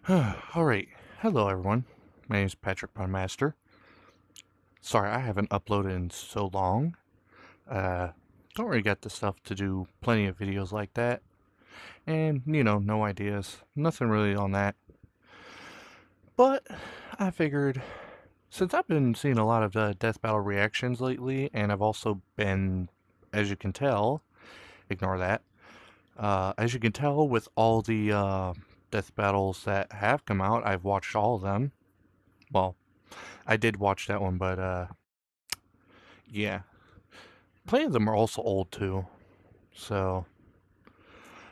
Alright, hello everyone. My name is Patrick Podmaster. Sorry, I haven't uploaded in so long. Uh, don't really get the stuff to do plenty of videos like that. And, no ideas. Nothing really on that. But, I figured, since I've been seeing a lot of death battle reactions lately, and I've also been, as you can tell, ignore that, as you can tell with all the death battles that have come out, I've watched all of them. Well, I did watch that one, but yeah. Plenty of them are also old too. So,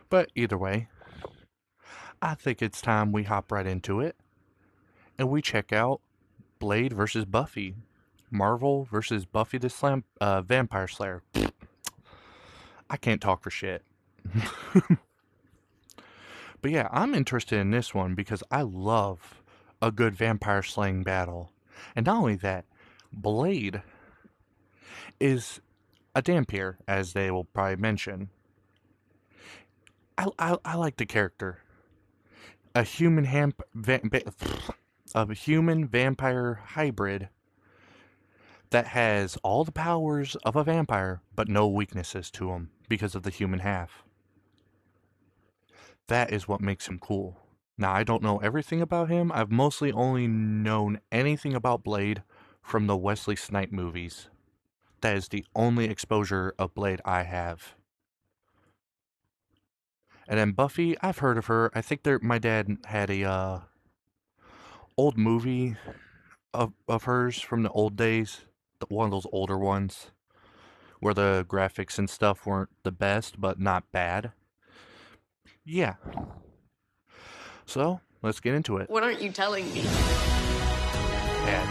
but either way, I think it's time we hop right into it and we check out Blade versus Buffy. Marvel versus Buffy the Vampire Slayer. I can't talk for shit. But yeah, I'm interested in this one because I love a good vampire slaying battle. And not only that, Blade is a Dampier, as they will probably mention. I like the character. A human a human vampire hybrid that has all the powers of a vampire but no weaknesses to him because of the human half. That is what makes him cool. Now, I don't know everything about him. I've mostly only known anything about Blade from the Wesley Snipes movies. That is the only exposure of Blade I have. And then Buffy, I've heard of her. I think my dad had a old movie of hers from the old days, one of those older ones, where the graphics and stuff weren't the best, but not bad. Yeah. So, let's get into it. What aren't you telling me? Bad.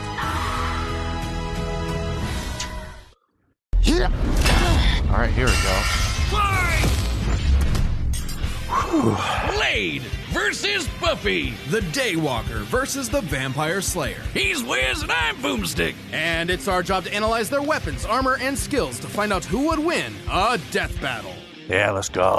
Yeah. Alright, here we go. Blade versus Buffy. The Daywalker versus the Vampire Slayer. He's Wiz and I'm Boomstick. And it's our job to analyze their weapons, armor, and skills to find out who would win a death battle. Yeah, let's go.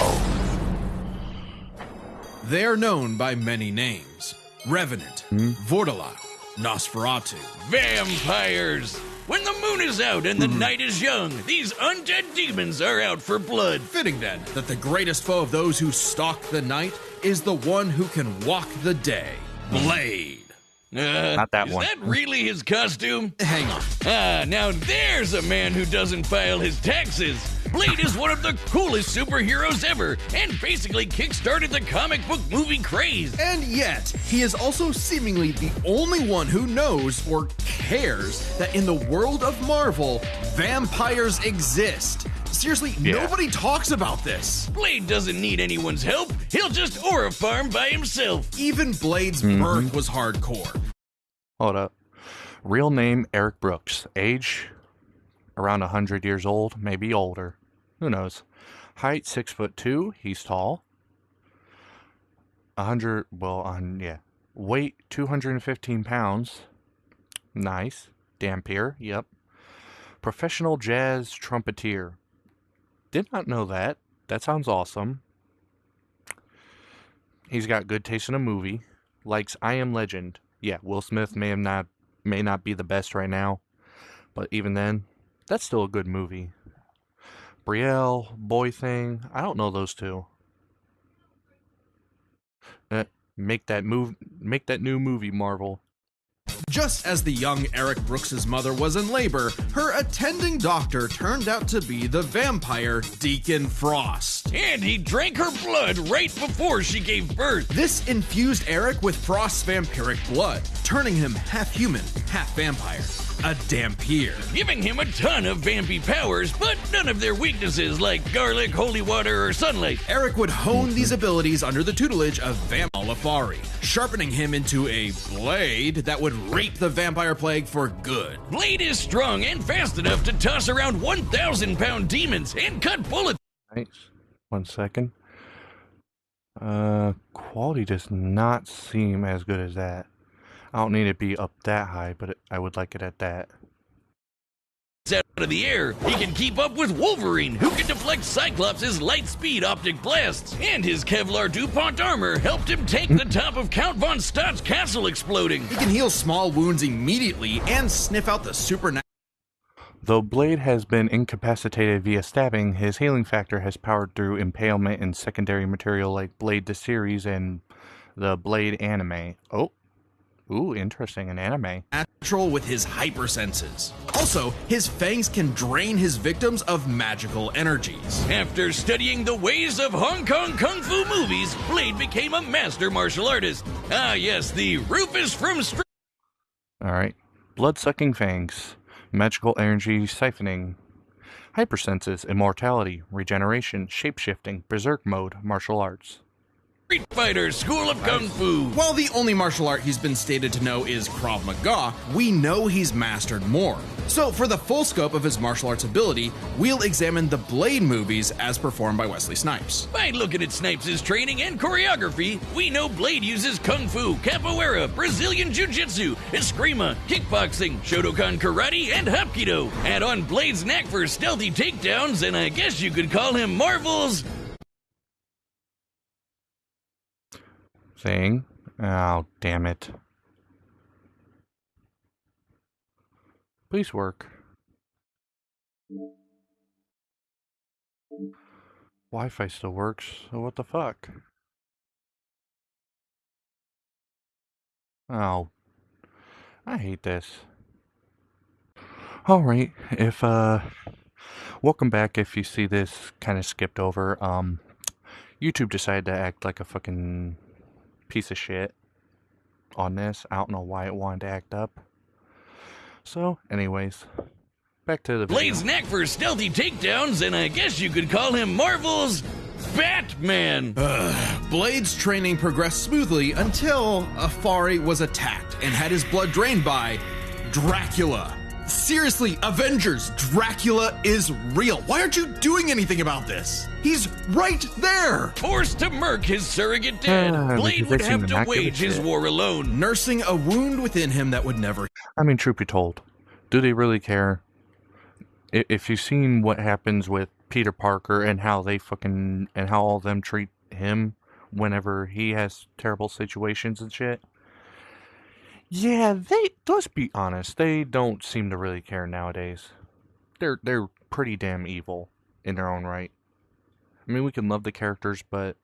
They are known by many names. Revenant, Vortolak, Nosferatu. Vampires. When the moon is out and the night is young, these undead demons are out for blood. Fitting then that the greatest foe of those who stalk the night is the one who can walk the day. Blade. Not that one. Is that really his costume? Hang on. Now there's a man who doesn't file his taxes. Blade is one of the coolest superheroes ever, and basically kickstarted the comic book movie craze. And yet, he is also seemingly the only one who knows or cares that in the world of Marvel, vampires exist. Seriously, nobody talks about this. Blade doesn't need anyone's help. He'll just aura farm by himself. Even Blade's birth was hardcore. Hold up. Real name, Eric Brooks. Age, around 100 years old, maybe older. Who knows? Height, 6'2". He's tall. 100, yeah. Weight, 215 pounds. Nice. Dampier, yep. Professional jazz trumpeter. Did not know that. That sounds awesome. He's got good taste in a movie. Likes I Am Legend. Yeah, Will Smith may not be the best right now, but even then, that's still a good movie. Brielle, Boy Thing, I don't know those two. Make that new movie, Marvel. Just as the young Eric Brooks' mother was in labor, her attending doctor turned out to be the vampire Deacon Frost. And he drank her blood right before she gave birth. This infused Eric with Frost's vampiric blood, turning him half human, half vampire. A Dampier. Giving him a ton of vampy powers, but none of their weaknesses like garlic, holy water, or sunlight. Eric would hone these abilities under the tutelage of Lafari, sharpening him into a blade that would rape the vampire plague for good. Blade is strong and fast enough to toss around 1,000-pound demons and cut bullets. Nice. 1 second. Quality does not seem as good as that. I don't need it to be up that high, but I would like it at that. out of the air, he can keep up with Wolverine, who can deflect Cyclops' light-speed optic blasts, and his Kevlar DuPont armor helped him take the top of Count Von Stott's castle exploding. He can heal small wounds immediately and sniff out the supernatural. Though Blade has been incapacitated via stabbing, his healing factor has powered through impalement and secondary material like Blade the series and the Blade anime. Oh. Ooh, interesting, an anime. Natural with his hypersenses. Also, his fangs can drain his victims of magical energies. After studying the ways of Hong Kong Kung Fu movies, Blade became a master martial artist. Ah yes, the Rufus from Alright. Blood-sucking fangs. Magical energy siphoning. Hypersenses, immortality, regeneration, shapeshifting, berserk mode, martial arts. Street Fighter School of Kung Fu. While the only martial art he's been stated to know is Krav Maga, we know he's mastered more. So for the full scope of his martial arts ability, we'll examine the Blade movies as performed by Wesley Snipes. By looking at Snipes' training and choreography, we know Blade uses Kung Fu, Capoeira, Brazilian Jiu-Jitsu, Eskrima, Kickboxing, Shotokan Karate, and Hapkido. Add on Blade's knack for stealthy takedowns, and I guess you could call him Marvel's Thing. Oh, damn it. Please work. Wi-Fi still works, so what the fuck? Oh. I hate this. Alright, welcome back if you see this kind of skipped over. YouTube decided to act like a fucking piece of shit on this. I don't know why it wanted to act up. So, anyways, back to the video. Blade's knack for stealthy takedowns, and I guess you could call him Marvel's Batman. Blade's training progressed smoothly until Afari was attacked and had his blood drained by Dracula. Seriously, Avengers, Dracula is real. Why aren't you doing anything about this? He's right there! Forced to murk his surrogate dad, Blade would have to wage his war alone. Nursing a wound within him that would never... I mean, truth be told, do they really care? If you've seen what happens with Peter Parker and how they fucking... and how all of them treat him whenever he has terrible situations and shit... Yeah, let's be honest, they don't seem to really care nowadays. They're pretty damn evil in their own right. I mean, we can love the characters, but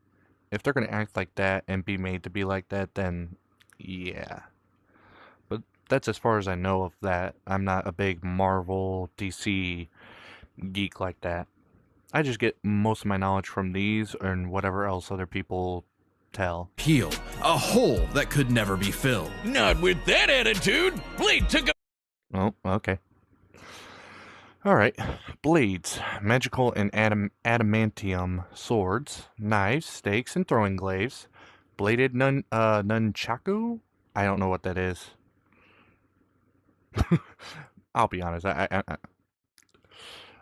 if they're going to act like that and be made to be like that, then yeah. But that's as far as I know of that. I'm not a big Marvel, DC geek like that. I just get most of my knowledge from these and whatever else other people tell. Heal a hole that could never be filled. Not with that attitude. Blade took a... Oh, okay. Alright. Blades. Magical and adamantium swords. Knives, stakes, and throwing glaives. Bladed nunchaku? I don't know what that is. I'll be honest. I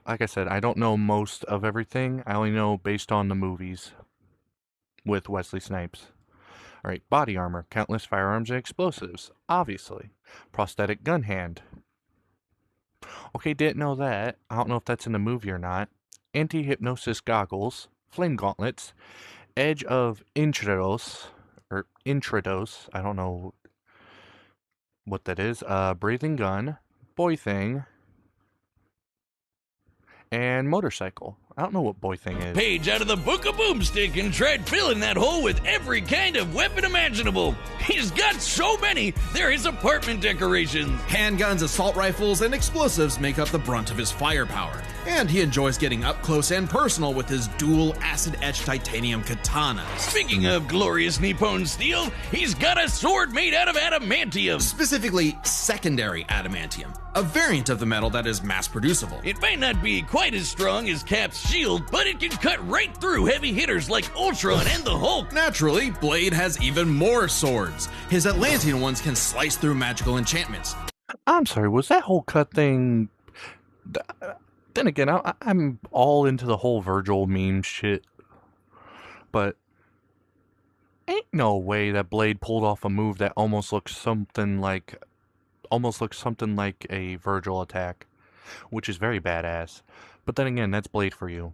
like I said, I don't know most of everything. I only know based on the movies with Wesley Snipes. Alright, body armor, countless firearms and explosives, obviously. Prosthetic gun hand. Okay, didn't know that. I don't know if that's in the movie or not. Anti-hypnosis goggles, flame gauntlets, edge of intrados, I don't know what that is. Breathing gun, boy thing, and motorcycle. I don't know what boy thing is. Page out of the Book of Boomstick and tried filling that hole with every kind of weapon imaginable. He's got so many, they're his apartment decorations. Handguns, assault rifles, and explosives make up the brunt of his firepower. And he enjoys getting up close and personal with his dual acid-etched titanium katanas. Speaking of glorious Nippon steel, he's got a sword made out of adamantium. Specifically, secondary adamantium, a variant of the metal that is mass-producible. It might not be quite as strong as Cap's shield, but it can cut right through heavy hitters like Ultron and the Hulk. Naturally, Blade has even more swords. His Atlantean ones can slice through magical enchantments. I'm sorry, was that whole cut thing... Then again, I'm all into the whole Virgil meme shit. But ain't no way that Blade pulled off a move that almost looks something like a Virgil attack. which is very badass. But then again, that's Blade for you.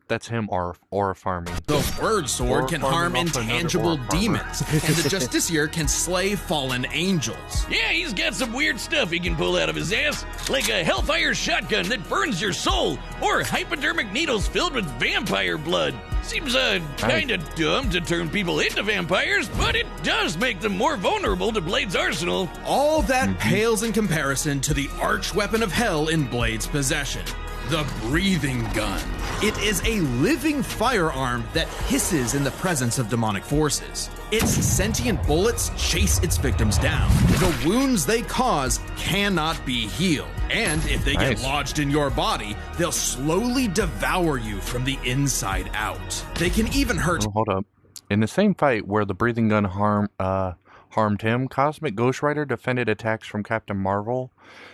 That's him aura farming. The word sword Aura can farming harm off another intangible aura farmer. demons, and the Justiciar can slay fallen angels. Yeah, he's got some weird stuff he can pull out of his ass, like a hellfire shotgun that burns your soul, or hypodermic needles filled with vampire blood. Seems kinda dumb to turn people into vampires, but it does make them more vulnerable to Blade's arsenal. All that pales in comparison to the arch weapon of hell in Blade's possession. The breathing gun. It is a living firearm that hisses in the presence of demonic forces. Its sentient bullets chase its victims down. The wounds they cause cannot be healed. And if they get lodged in your body, they'll slowly devour you from the inside out. They can even hurt. Oh, hold up. In the same fight where the breathing gun harmed him, Cosmic Ghost Rider defended attacks from Captain Marvel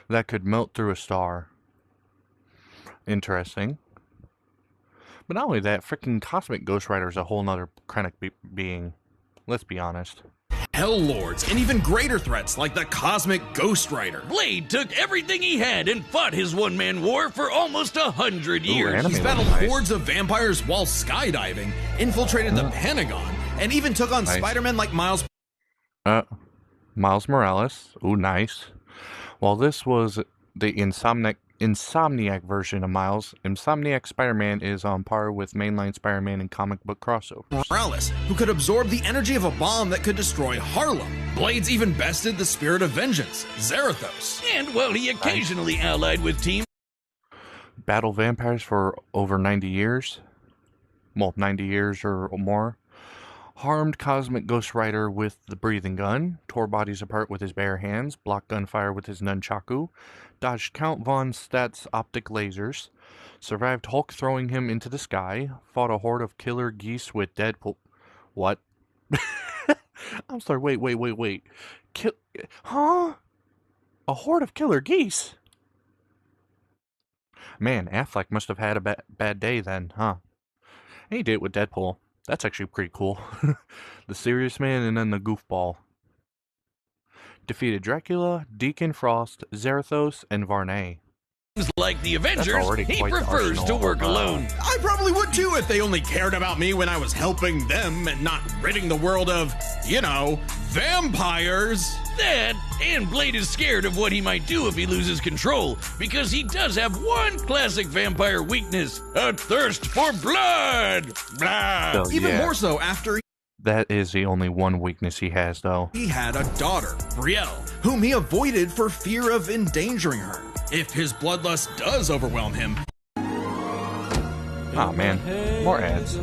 that could melt through a star. Interesting. But not only that, freaking Cosmic Ghost Rider is a whole nother kind of being. Let's be honest. Hell Lords and even greater threats like the Cosmic Ghost Rider. Blade took everything he had and fought his one-man war for almost 100 years. He's battled hordes of vampires while skydiving, infiltrated the Pentagon, and even took on Spider-Man like Miles Morales. Ooh, nice. While this was the Insomniac version of Miles, Insomniac Spider-Man is on par with mainline Spider-Man in comic book crossovers. Morales, who could absorb the energy of a bomb that could destroy Harlem. Blades even bested the spirit of vengeance, Zarathos. And while he occasionally allied with Team Battle vampires for over 90 years. Well, 90 years or more. Harmed Cosmic Ghost Rider with the breathing gun, tore bodies apart with his bare hands, blocked gunfire with his nunchaku, dodged Count Von Stadt's optic lasers, survived Hulk throwing him into the sky, fought a horde of killer geese with Deadpool. What? I'm sorry, wait. Huh? A horde of killer geese? Man, Affleck must have had a bad day then, huh? And he did it with Deadpool. That's actually pretty cool. The Serious Man and then the Goofball. Defeated Dracula, Deacon Frost, Zarathos, and Varney. like the Avengers, he prefers to work alone. I probably would too if they only cared about me when I was helping them and not ridding the world of, you know, vampires. That, and Blade is scared of what he might do if he loses control, because he does have one classic vampire weakness, a thirst for blood. Blah. So, Even more so after that is the only one weakness he has, though. he had a daughter, Brielle, whom he avoided for fear of endangering her. If his bloodlust does overwhelm him, Oh man, more ads.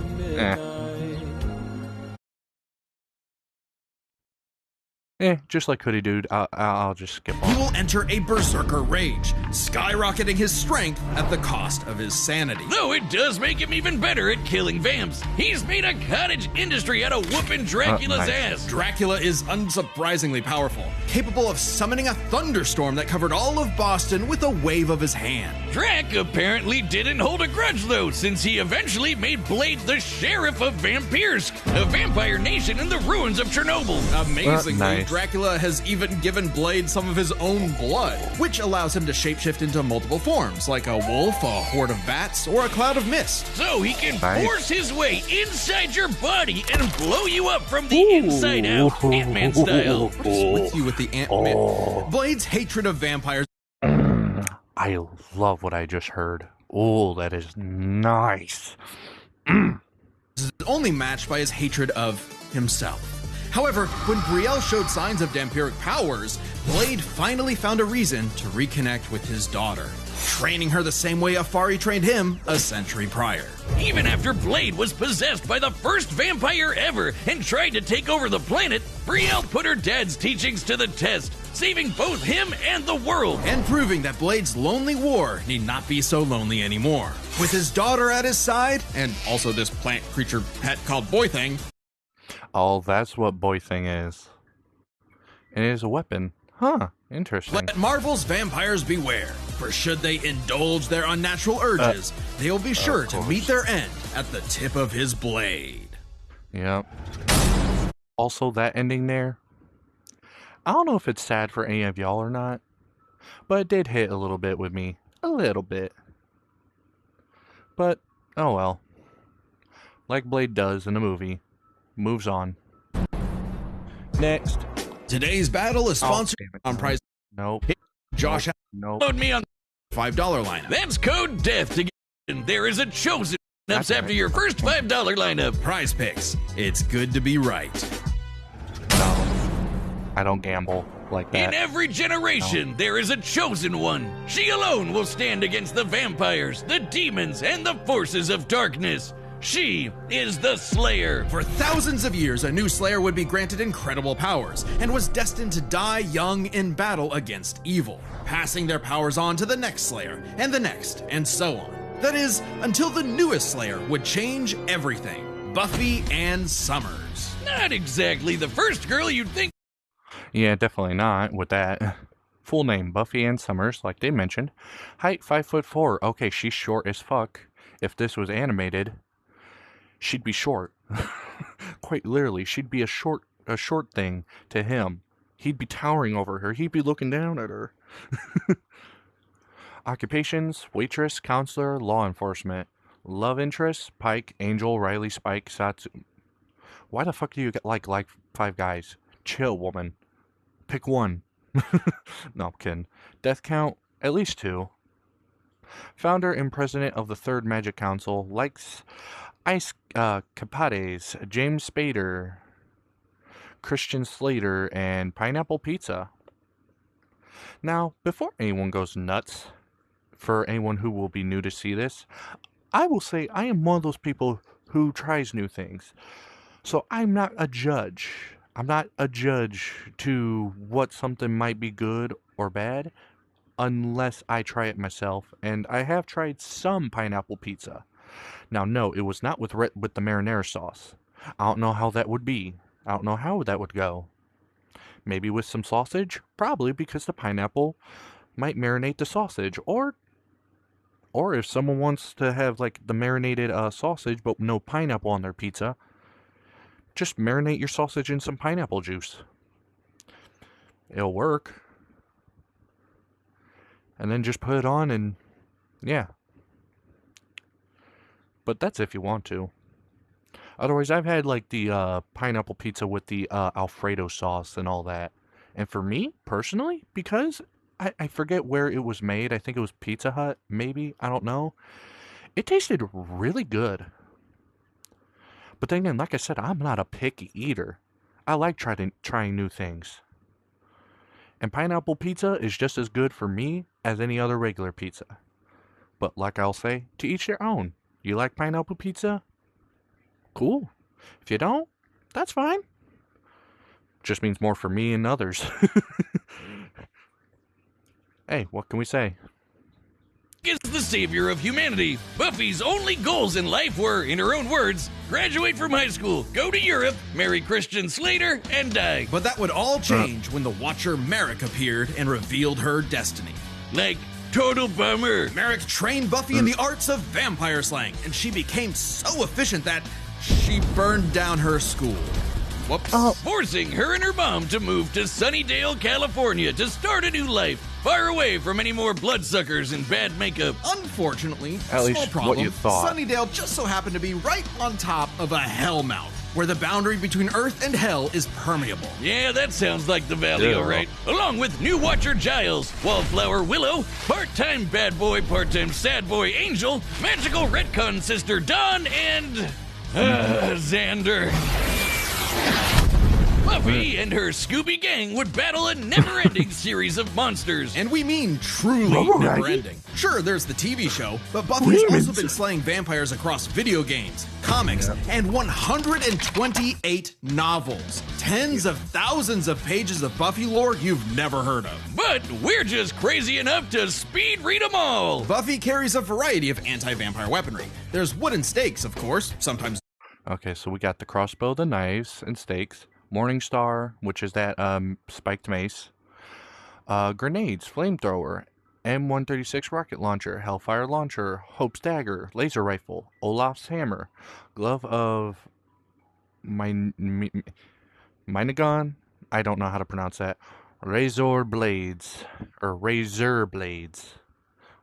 Just like Hoodie Dude, I'll just skip he on. will enter a berserker rage, skyrocketing his strength at the cost of his sanity. Though it does make him even better at killing vamps. He's made a cottage industry out of whooping Dracula's ass. Dracula is unsurprisingly powerful, capable of summoning a thunderstorm that covered all of Boston with a wave of his hand. Drac apparently didn't hold a grudge though, since he eventually made Blade the sheriff of Vampirsk, a vampire nation in the ruins of Chernobyl. Amazingly, Nice. Dracula has even given Blade some of his own blood, which allows him to shapeshift into multiple forms, like a wolf, a horde of bats, or a cloud of mist. So he can Nice. force his way inside your body and blow you up from the inside out, Ant-Man style. What is with you with the Ant-Man? Blade's hatred of vampires I love what I just heard. Oh, that is nice. is only matched by his hatred of himself. However, when Brielle showed signs of vampiric powers, Blade finally found a reason to reconnect with his daughter, training her the same way Afari trained him a century prior. Even after Blade was possessed by the first vampire ever and tried to take over the planet, Brielle put her dad's teachings to the test, saving both him and the world. And proving that Blade's lonely war need not be so lonely anymore. With his daughter at his side, and also this plant creature pet called Boy Thing, Oh, that's what Boy Thing is. It is a weapon. Huh, interesting. let Marvel's vampires beware, for should they indulge their unnatural urges, they will be sure to course. meet their end at the tip of his blade. Yep. Also, that ending there. I don't know if it's sad for any of y'all or not, but it did hit a little bit with me. A little bit. But, oh well. Like Blade does in the movie. Moves on. Next. Today's battle is sponsored damn it. on prize. Nope. Josh Nope. Load me on $5 lineup. That's code DEATH to get in. There is a chosen ups after your first $5 lineup. Prize picks. It's good to be right. No. I don't gamble like that. In every generation, there is a chosen one. She alone will stand against the vampires, the demons, and the forces of darkness. She is the Slayer. For thousands of years, a new Slayer would be granted incredible powers and was destined to die young in battle against evil, passing their powers on to the next Slayer and the next, and so on. That is, until the newest Slayer would change everything. Buffy Ann Summers. Not exactly the first girl you'd think. Yeah, definitely not with that. Full name, Buffy Ann Summers, like they mentioned. Height, 5'4". Okay, she's short as fuck. If this was animated, she'd be short. Quite literally, she'd be a short thing to him. He'd be towering over her. He'd be looking down at her. Occupations, waitress, counselor, law enforcement. Love interest, Pike, Angel, Riley, Spike, Satsu. Why the fuck do you get like 5 guys? Chill, woman. Pick one. No, I'm kidding. Death count, at least 2. Founder and president of the Third Magic Council, likes Ice Capades, James Spader, Christian Slater, and Pineapple Pizza. Now, before anyone goes nuts, for anyone who will be new to see this, I will say I am one of those people who tries new things. So I'm not a judge. I'm not a judge to what something might be good or bad unless I try it myself, and I have tried some pineapple pizza. Now, no, it was not with the marinara sauce. I don't know how that would be. I don't know how that would go. Maybe with some sausage? Probably, because the pineapple might marinate the sausage. Or if someone wants to have like the marinated sausage but no pineapple on their pizza, just marinate your sausage in some pineapple juice. It'll work. And then just put it on and yeah. But that's if you want to. Otherwise, I've had like the pineapple pizza with the Alfredo sauce and all that. And for me, personally, because I forget where it was made. I think it was Pizza Hut, maybe. I don't know. It tasted really good. But then again, like I said, I'm not a picky eater. I like trying new things. And pineapple pizza is just as good for me as any other regular pizza. But like I'll say, to each their own. You like pineapple pizza? Cool. If you don't, that's fine. Just means more for me and others. Hey, what can we say? Is the savior of humanity. Buffy's only goals in life were, in her own words, graduate from high school, go to Europe, marry Christian Slater, and die. But that would all change when the Watcher Merrick appeared and revealed her destiny. Like, total bummer. Merrick trained Buffy in the arts of vampire slang, and she became so efficient that she burned down her school. Whoops. Forcing her and her mom to move to Sunnydale, California to start a new life, far away from any more bloodsuckers and bad makeup. Unfortunately, At least small problem, what you thought. Sunnydale just so happened to be right on top of a hellmouth, where the boundary between Earth and Hell is permeable. Yeah, that sounds like the valley, Yeah. alright. Along with new Watcher Giles, Wallflower Willow, part-time bad boy, part-time sad boy Angel, magical retcon sister Dawn, and Xander. Buffy and her Scooby gang would battle a never-ending series of monsters. And we mean truly never-ending. Sure, there's the TV show, but Buffy's also been slaying vampires across video games, comics, and 128 novels. Tens of thousands of pages of Buffy lore you've never heard of. But we're just crazy enough to speed read them all. Buffy carries a variety of anti-vampire weaponry. There's wooden stakes, of course, sometimes. Okay, so we got the crossbow, the knives and stakes, Morningstar, which is that spiked mace, grenades, flamethrower, M136 rocket launcher, Hellfire launcher, Hope's dagger, laser rifle, Olaf's hammer, glove of Minagon, I don't know how to pronounce that, razor blades,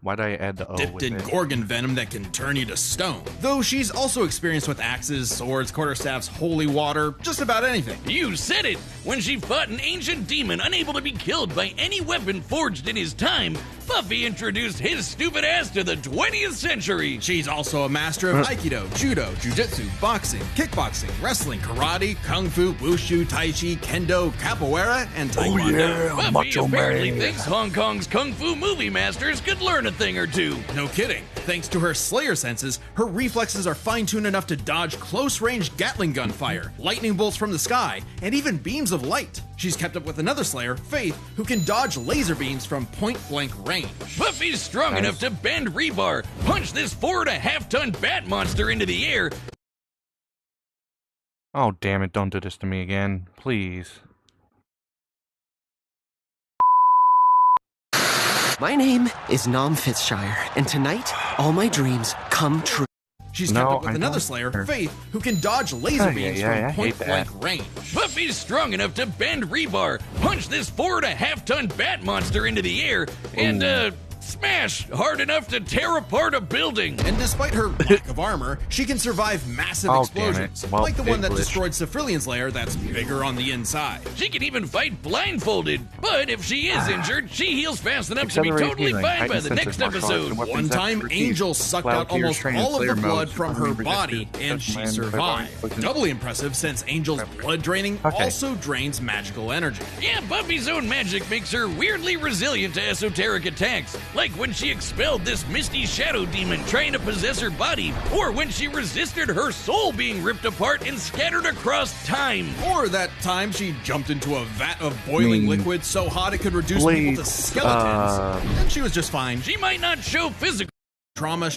Why'd I add the O dipped with in it? gorgon venom that can turn you to stone. Though she's also experienced with axes, swords, quarterstaffs, holy water, just about anything. You said it! When she fought an ancient demon unable to be killed by any weapon forged in his time, Buffy introduced his stupid ass to the 20th century! She's also a master of Aikido, Judo, Jiu-Jitsu, boxing, kickboxing, wrestling, karate, kung fu, wushu, tai chi, kendo, capoeira, and taekwondo. Buffy apparently thinks Hong Kong's kung fu movie masters could learn a thing or two. No kidding. Thanks to her Slayer senses, her reflexes are fine-tuned enough to dodge close-range Gatling gun fire, lightning bolts from the sky, and even beams of light. She's kept up with another Slayer, Faith, who can dodge laser beams from point-blank range. Buffy's strong enough to bend rebar, punch this 4.5-ton bat monster into the air. Oh, damn it, don't do this to me again. Please. My name is Nom Fitzshire, and tonight, all my dreams come true. She's kept up with another Slayer, Faith, who can dodge laser beams from point-blank range. Buffy's strong enough to bend rebar, punch this 4.5-ton bat monster into the air, and, smash hard enough to tear apart a building. And despite her lack of armor, she can survive massive explosions, well, like the one that destroyed Sifrilian's lair that's bigger on the inside. She can even fight blindfolded, but if she is injured, she heals fast enough to be totally fine by the next episode. One time, Angel sucked out almost all of the blood from her body, and she survived. Doubly impressive since Angel's blood draining also drains magical energy. Yeah, Buffy's own magic makes her weirdly resilient to esoteric attacks, like when she expelled this misty shadow demon trying to possess her body, or when she resisted her soul being ripped apart and scattered across time. Or that time she jumped into a vat of boiling liquid so hot it could reduce people to skeletons, and she was just fine. She might not show physical Trauma,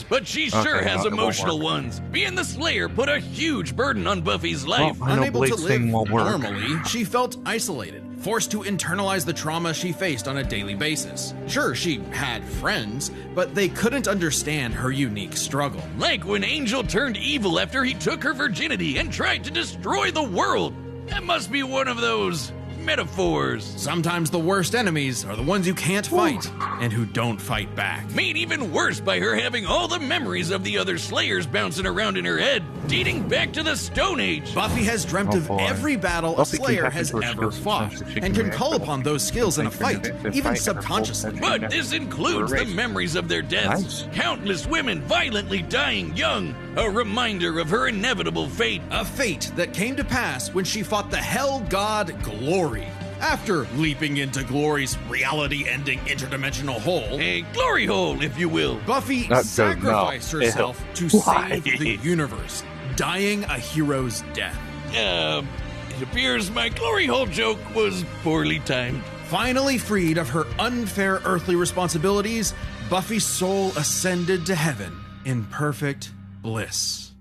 but she sure has emotional ones. Being the Slayer put a huge burden on Buffy's life. Unable to live normally, she felt isolated, forced to internalize the trauma she faced on a daily basis. Sure, she had friends, but they couldn't understand her unique struggle. Like when Angel turned evil after he took her virginity and tried to destroy the world. That must be one of those metaphors. Sometimes the worst enemies are the ones you can't fight and who don't fight back. Made even worse by her having all the memories of the other Slayers bouncing around in her head, dating back to the Stone Age. Buffy has dreamt of every battle a Slayer has ever fought, and can call upon those skills in a fight, even subconsciously. But this includes the memories of their deaths. Countless women violently dying young. A reminder of her inevitable fate. A fate that came to pass when she fought the Hell God Glory. After leaping into Glory's reality-ending interdimensional hole, a glory hole, if you will, Buffy sacrificed herself to save the universe, dying a hero's death. It appears my glory hole joke was poorly timed. Finally freed of her unfair earthly responsibilities, Buffy's soul ascended to heaven in perfect bliss.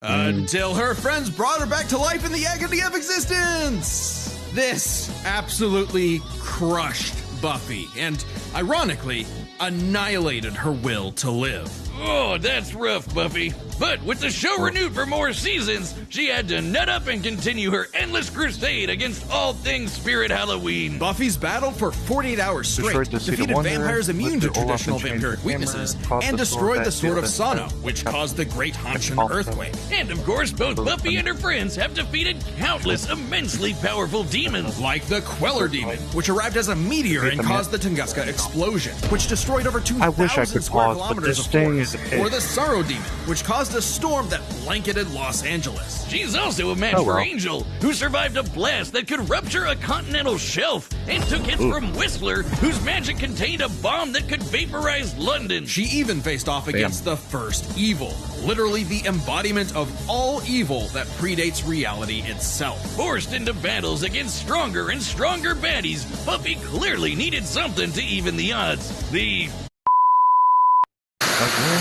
Until her friends brought her back to life in the agony of existence! This absolutely crushed Buffy, and ironically, annihilated her will to live. Oh, that's rough, Buffy. But with the show renewed for more seasons, she had to nut up and continue her endless crusade against all things Spirit Halloween. Buffy's battle for 48 hours straight defeated vampires immune to traditional vampiric weaknesses and destroyed the Sword of Sano, which caused the Great Hanshin Earthquake. And of course, both Buffy and her friends have defeated countless immensely powerful demons. Like the Queller Demon, which arrived as a meteor and caused the Tunguska explosion, which destroyed over 2,000 square kilometers of forest. Or the Sorrow Demon, which caused a storm that blanketed Los Angeles. She's also a match for Angel, who survived a blast that could rupture a continental shelf and took hits from Whistler, whose magic contained a bomb that could vaporize London. She even faced off against the First Evil, literally the embodiment of all evil that predates reality itself. Forced into battles against stronger and stronger baddies, Buffy clearly needed something to even the odds.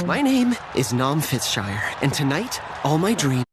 My name is Nom Fitzshire, and tonight, all my dreams...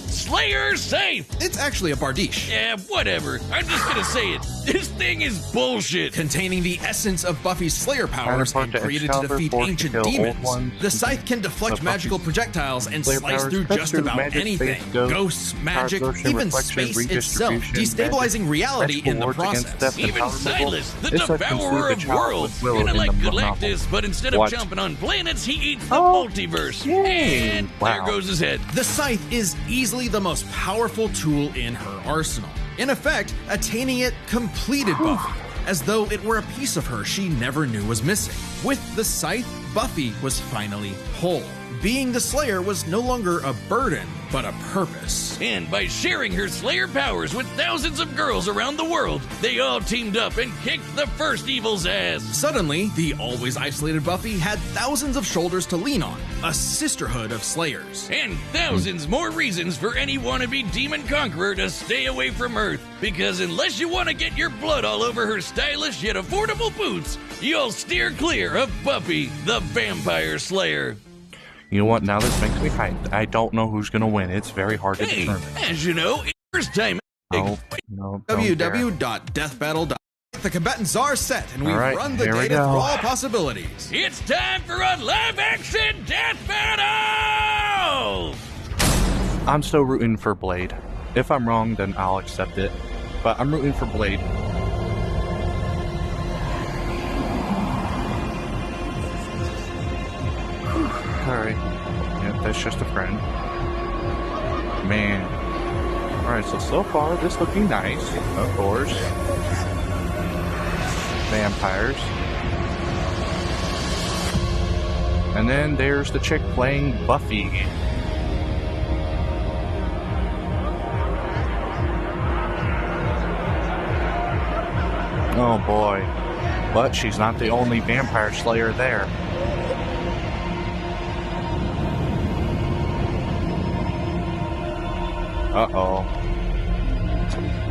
Slayer safe! It's actually a Bardiche. Yeah, whatever. I'm just gonna say it. This thing is bullshit. Containing the essence of Buffy's Slayer powers and created to defeat ancient demons, the scythe can deflect magical projectiles and slice through just about anything. Ghosts, magic, even space itself, destabilizing reality in the process. Even Silas, the devourer of worlds, kinda like Galactus, but instead of jumping on planets, he eats the multiverse. And there goes his head. The scythe is easily the most powerful tool in her arsenal. In effect, attaining it completed Buffy, as though it were a piece of her she never knew was missing. With the scythe, Buffy was finally whole. Being the Slayer was no longer a burden, but a purpose. And by sharing her Slayer powers with thousands of girls around the world, they all teamed up and kicked the first evil's ass. Suddenly, the always isolated Buffy had thousands of shoulders to lean on, a sisterhood of Slayers. And thousands more reasons for any wannabe demon conqueror to stay away from Earth. Because unless you want to get your blood all over her stylish yet affordable boots, you'll steer clear of Buffy, the Vampire Slayer. You know what? Now this makes me hyped. I don't know who's gonna win. It's very hard to determine. As you know, it's first time. No, www.deathbattle.com. The combatants are set, and we've run the data through all possibilities. It's time for a live-action death battle! I'm still rooting for Blade. If I'm wrong, then I'll accept it. But I'm rooting for Blade. Alright. Yeah, that's just a friend. Man. Alright, so far, this looking nice. Of course. Vampires. And then there's the chick playing Buffy. Oh boy. But she's not the only vampire slayer there. Uh-oh.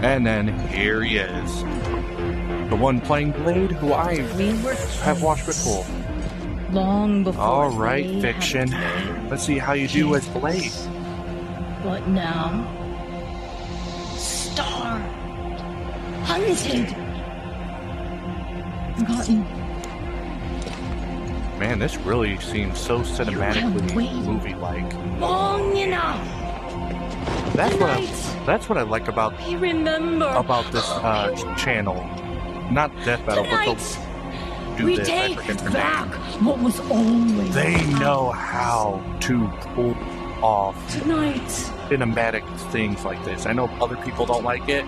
And then here he is. The one playing Blade, who I have watched before. Long before. Alright, Fiction. Let's see how you do as Blade. But now, starved, hunted, forgotten. Man, this really seems so cinematically movie-like. Long enough. That's what I like about this channel. Not Death Battle, but the we take back what was always. They know how to pull off Tonight. cinematic things like this. I know other people don't like it.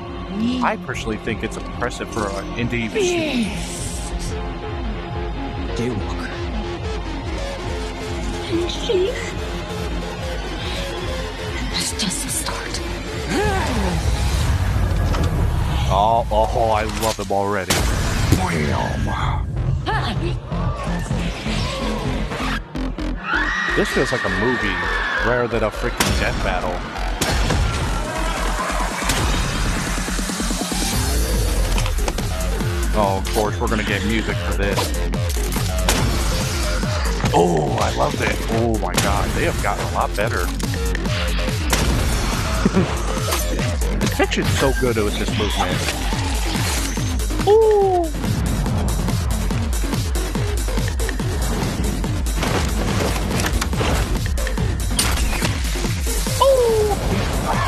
I personally think it's impressive for an indie. Daywalker. And she. That's just the start. Oh, I love him already. Bam. This feels like a movie rather than a freaking death battle. Oh, of course, we're gonna get music for this. Oh, I love it. Oh my god, they have gotten a lot better. The Fiction's so good with this movement. Ooh!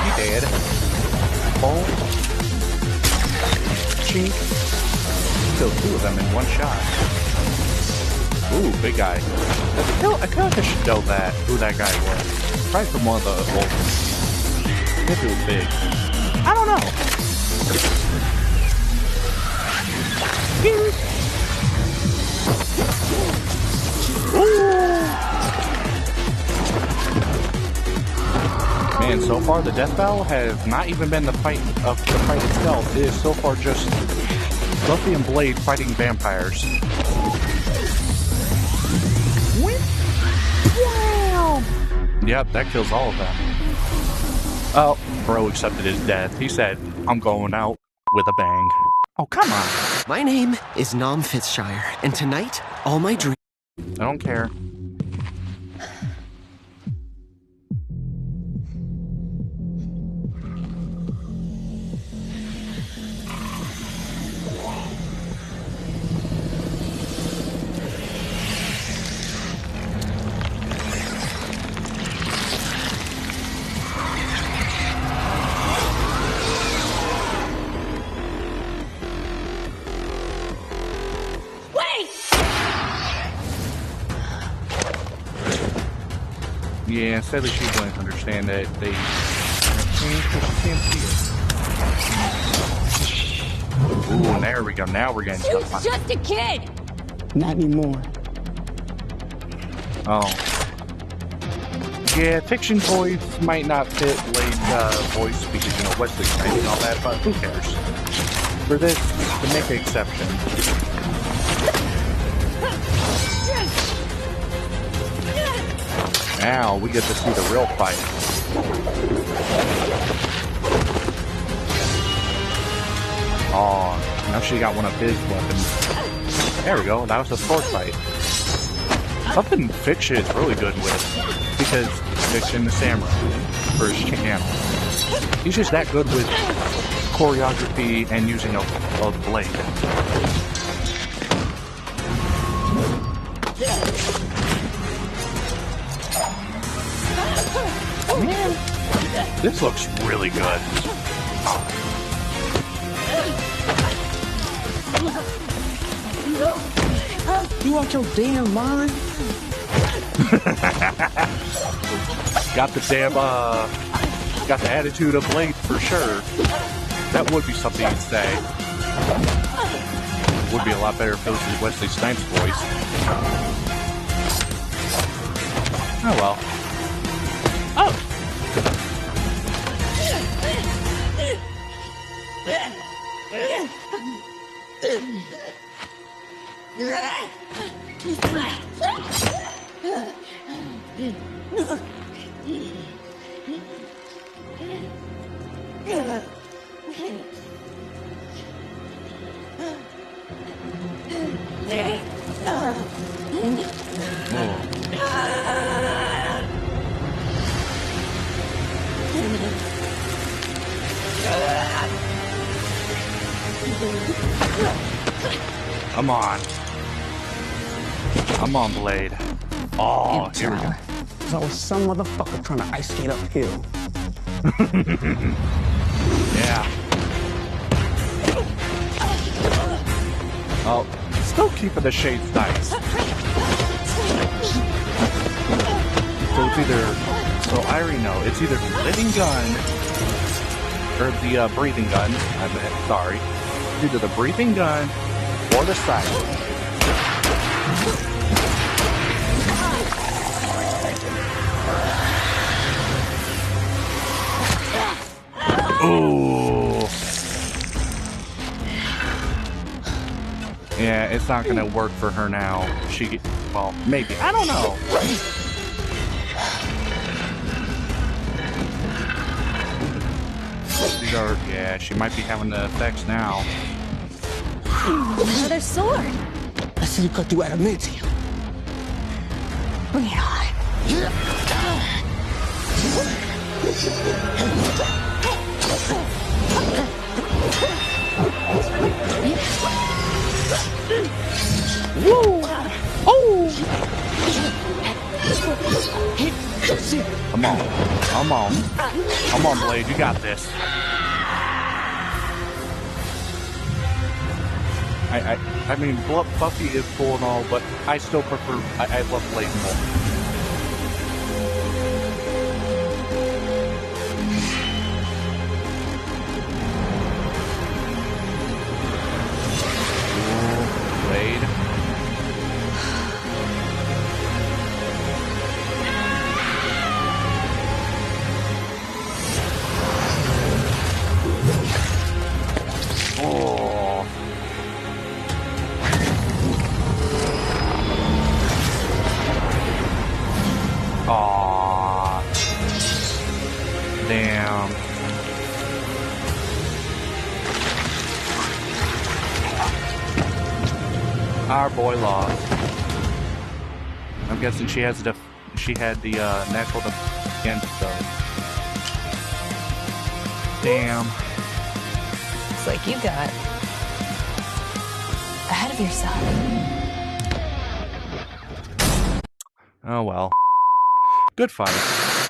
He dead. Oh. Chink. Killed two of them in one shot. Ooh, big guy. I feel like I should know who that guy was. Probably from one of the old ones. If it was big. I don't know. Man, so far the death battle has not even been the fight itself. It is so far just Buffy and Blade fighting vampires. Wow! Yep, that kills all of them. Oh, bro accepted his death. He said, I'm going out with a bang. Oh, come on. My name is Nom Fitzshire, and tonight, all my dreams... I don't care. Yeah, sadly she wouldn't understand that they change because she can't see it. Ooh, there we go. Now we're getting She's stuff. just a kid. Not anymore. Oh. Yeah, fiction voice might not fit Blade's voice because, you know, Wesley Snipes and all that, but who cares? For this, to make an exception. Now we get to see the real fight. Oh, now she got one of his weapons. There we go, that was a sword fight. Something Fiction is really good with, because Fiction the Samurai, for his channel. He's just that good with choreography and using a blade. Man, this looks really good. You out your damn mind? Got the damn, got the attitude of Blade for sure. That would be something you'd say. Would be a lot better if it was Wesley Snipes' voice. Oh well. Oh! Come on. Come on, Blade. Oh, here we go. So some motherfucker trying to ice skate uphill. Yeah. Oh, still keeping the shades nice. So it's either, so I already know, it's either the living gun or the breathing gun. Sorry. It's either the breathing gun or the siren. Ooh. Yeah, it's not gonna work for her now. Well, maybe. I don't know. Yeah, she might be having the effects now. Another sword. I see you cut through adamantium. Bring it on. Woo! Oh! Come on. Come on. Come on, Blade. You got this. I mean, Buffy is cool and all, but I still prefer, I love Blade more. Blade. Oh. Aw. Damn. Our boy lost. I'm guessing she had the natural defense against those. Damn. Looks like you got ahead of yourself. Oh well. Good fight.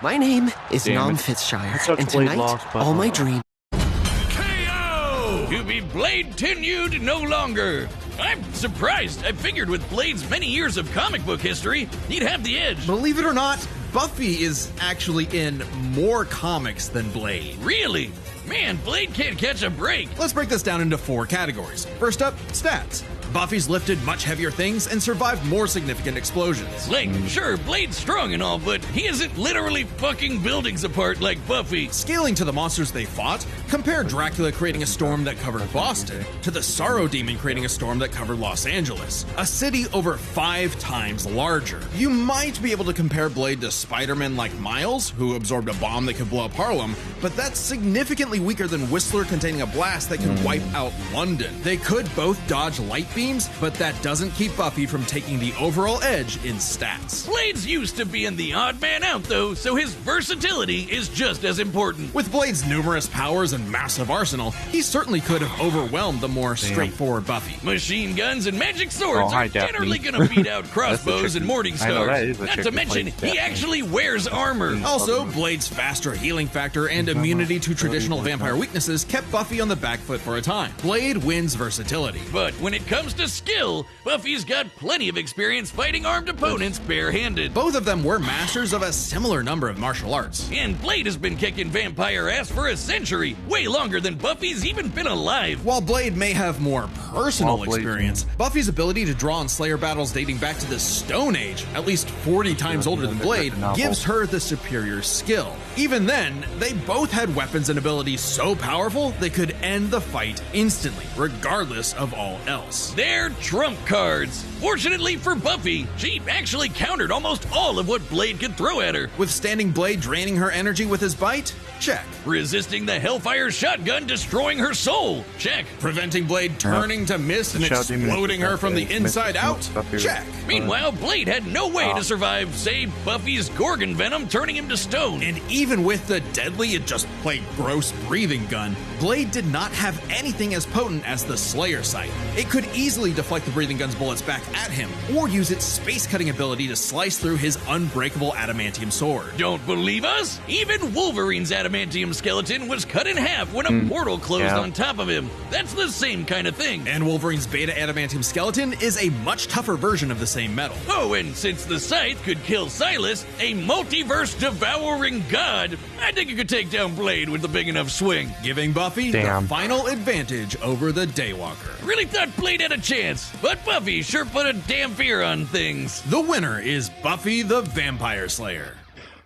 My name is Damn Nom it. Fitzshire, Such and Blade tonight, loss, but all my dreams. KO! To be Blade-tenued no longer. I'm surprised. I figured with Blade's many years of comic book history, he'd have the edge. Believe it or not, Buffy is actually in more comics than Blade. Really? Man, Blade can't catch a break. Let's break this down into 4 categories. First up, stats. Buffy's lifted much heavier things and survived more significant explosions. Like, sure, Blade's strong and all, but he isn't literally fucking buildings apart like Buffy. Scaling to the monsters they fought, compare Dracula creating a storm that covered Boston to the Sorrow Demon creating a storm that covered Los Angeles, a city over 5 times larger. You might be able to compare Blade to Spider-Man like Miles, who absorbed a bomb that could blow up Harlem, but that's significantly weaker than Whistler containing a blast that can wipe out London. They could both dodge light beams, but that doesn't keep Buffy from taking the overall edge in stats. Blade's used to being the odd man out, though, so his versatility is just as important. With Blade's numerous powers and massive arsenal, he certainly could have overwhelmed the more straightforward Buffy. Machine guns and magic swords are generally gonna beat out crossbows and morning stars. Not to mention, he actually wears armor. Also, Blade's faster healing factor and immunity to traditional vampire weaknesses kept Buffy on the back foot for a time. Blade wins versatility. But when it comes to skill, Buffy's got plenty of experience fighting armed opponents barehanded. Both of them were masters of a similar number of martial arts. And Blade has been kicking vampire ass for a century, way longer than Buffy's even been alive. While Blade may have more personal experience, Buffy's ability to draw on Slayer battles dating back to the Stone Age, at least 40 times older than Blade, gives her the superior skill. Even then, they both had weapons and abilities so powerful they could end the fight instantly, regardless of all else. They're trump cards. Fortunately for Buffy, she actually countered almost all of what Blade could throw at her. Withstanding Blade draining her energy with his bite? Check. Resisting the Hellfire shotgun destroying her soul? Check. Preventing Blade turning to mist and exploding her from the inside out? Check. Meanwhile, Blade had no way to survive, say, Buffy's Gorgon venom turning him to stone. And even with the deadly, it just plain gross breathing gun, Blade did not have anything as potent as the Slayer sight. It could easily deflect the breathing gun's bullets back at him, or use its space-cutting ability to slice through his unbreakable adamantium sword. Don't believe us? Even Wolverine's adamantium skeleton was cut in half when a portal closed on top of him. That's the same kind of thing. And Wolverine's beta adamantium skeleton is a much tougher version of the same metal. Oh, and since the Scythe could kill Silas, a multiverse devouring god, I think it could take down Blade with a big enough swing. Giving Buffy the final advantage over the Daywalker. Really thought Blade had a chance, but Buffy sure put a damn fear on things. The winner is Buffy the Vampire Slayer.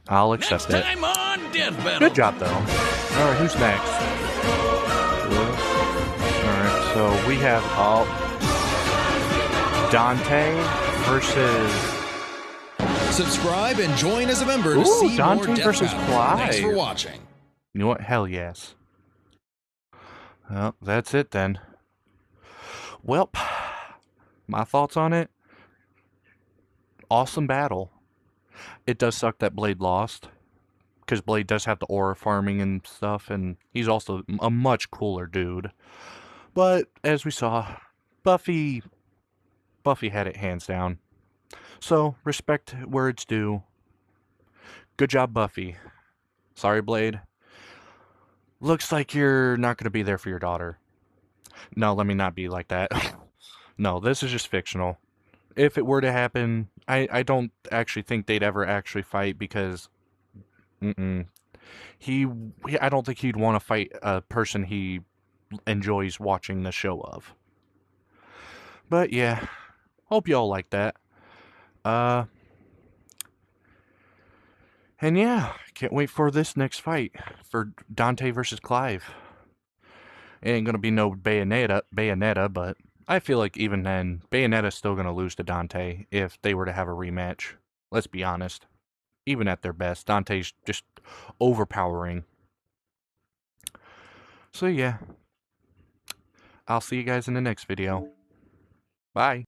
I'll accept it. Next time on Death Battle. Good job, though. All right, who's next? All right, so we have Dante versus... Subscribe and join as a member to see Dante more Death versus Battle. Clive. Thanks for watching. You know what? Hell yes. Well, that's it then. Well, my thoughts on it. Awesome battle. It does suck that Blade lost, because Blade does have the aura farming and stuff, and he's also a much cooler dude. But as we saw, Buffy had it hands down. So, respect where it's due. Good job, Buffy. Sorry, Blade. Looks like you're not going to be there for your daughter. No, let me not be like that. No, this is just fictional. If it were to happen, I don't actually think they'd ever actually fight, because I don't think he'd want to fight a person he enjoys watching the show of. But yeah, hope y'all like that. And yeah, can't wait for this next fight for Dante versus Clive. It ain't gonna be no Bayonetta, but I feel like even then, Bayonetta's still gonna lose to Dante if they were to have a rematch. Let's be honest. Even at their best, Dante's just overpowering. So yeah, I'll see you guys in the next video. Bye.